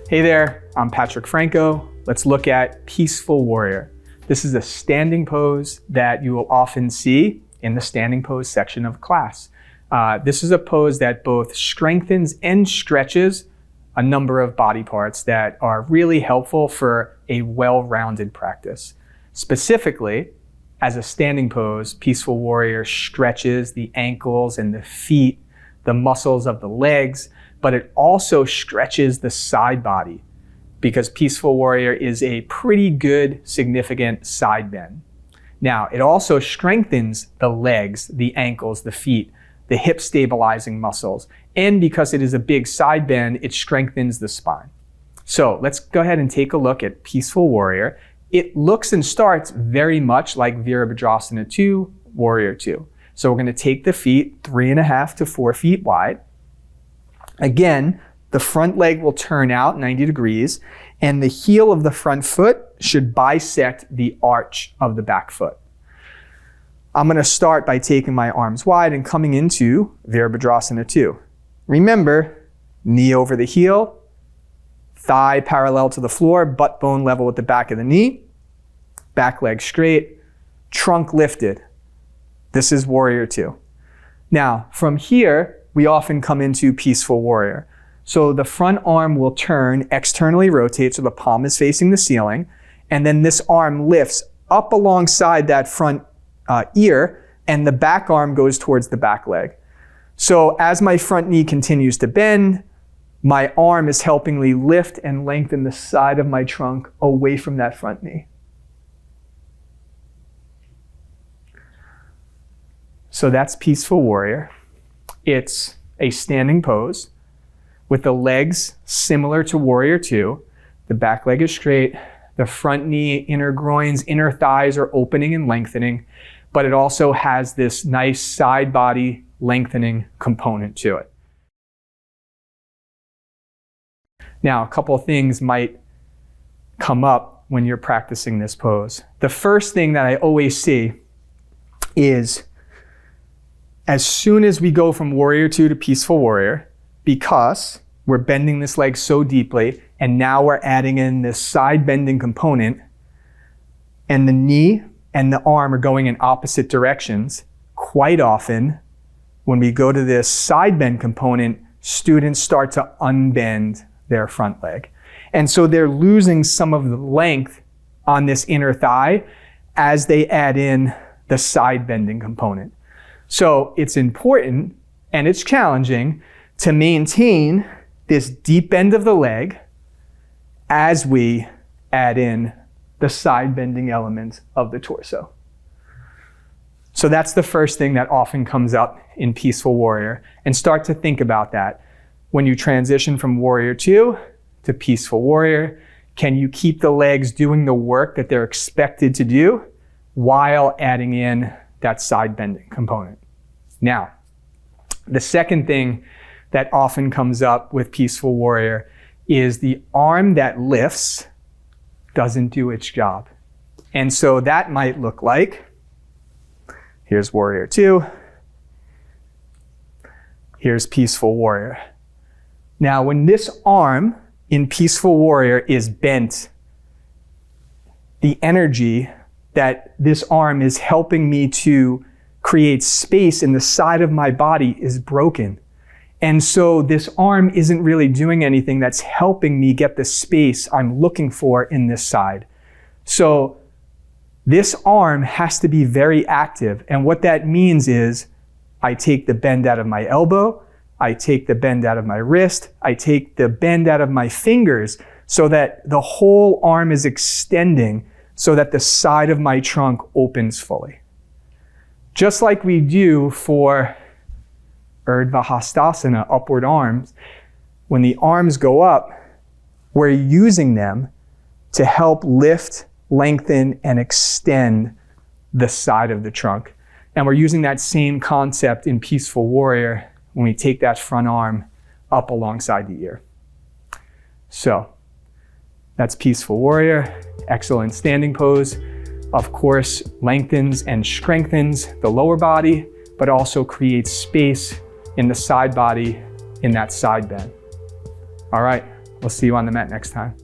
Hey there, I'm Patrick Franco. Let's look at Peaceful Warrior. This is a standing pose that you will often see in the standing pose section of class. This is a pose that both strengthens and stretches a number of body parts that are really helpful for a well-rounded practice. Specifically, as a standing pose, Peaceful Warrior stretches the ankles and the feet, the muscles of the legs, but it also stretches the side body because Peaceful Warrior is a pretty good, significant side bend. Now, it also strengthens the legs, the ankles, the feet, the hip stabilizing muscles. And because it is a big side bend, it strengthens the spine. So let's go ahead and take a look at Peaceful Warrior. It looks and starts very much like Virabhadrasana 2, Warrior 2. So we're going to take the feet 3.5 to 4 feet wide. Again, the front leg will turn out 90 degrees, and the heel of the front foot should bisect the arch of the back foot. I'm going to start by taking my arms wide and coming into Virabhadrasana 2. Remember, knee over the heel, thigh parallel to the floor, butt bone level with the back of the knee, back leg straight, trunk lifted. This is Warrior 2. Now, from here, we often come into Peaceful Warrior. So the front arm will turn, externally rotate, so the palm is facing the ceiling, and then this arm lifts up alongside that front ear, and the back arm goes towards the back leg. So as my front knee continues to bend, my arm is helping me lift and lengthen the side of my trunk away from that front knee. So that's Peaceful Warrior. It's a standing pose with the legs similar to Warrior 2. The back leg is straight. The front knee, inner groins, inner thighs are opening and lengthening, but it also has this nice side body lengthening component to it. Now, a couple of things might come up when you're practicing this pose. The first thing that I always see is as soon as we go from Warrior 2 to Peaceful Warrior, because we're bending this leg so deeply, and now we're adding in this side bending component, and the knee and the arm are going in opposite directions, quite often, when we go to this side bend component, students start to unbend their front leg. And so they're losing some of the length on this inner thigh as they add in the side bending component. So it's important and it's challenging to maintain this deep bend of the leg as we add in the side bending element of the torso. So that's the first thing that often comes up in Peaceful Warrior, and start to think about that. When you transition from Warrior 2 to Peaceful Warrior, can you keep the legs doing the work that they're expected to do while adding in that side bending component? Now, the second thing that often comes up with Peaceful Warrior is the arm that lifts doesn't do its job. And so that might look like, here's Warrior 2, here's Peaceful Warrior. Now, when this arm in Peaceful Warrior is bent, the energy that this arm is helping me to create space in the side of my body is broken. And so this arm isn't really doing anything that's helping me get the space I'm looking for in this side. So this arm has to be very active. And what that means is I take the bend out of my elbow, I take the bend out of my wrist, I take the bend out of my fingers so that the whole arm is extending so that the side of my trunk opens fully. Just like we do for Urdhva Hastasana, upward arms, when the arms go up, we're using them to help lift, lengthen, and extend the side of the trunk. And we're using that same concept in Peaceful Warrior when we take that front arm up alongside the ear. So that's Peaceful Warrior, excellent standing pose. Of course, lengthens and strengthens the lower body, but also creates space in the side body in that side bend. All right, We'll see you on the mat next time.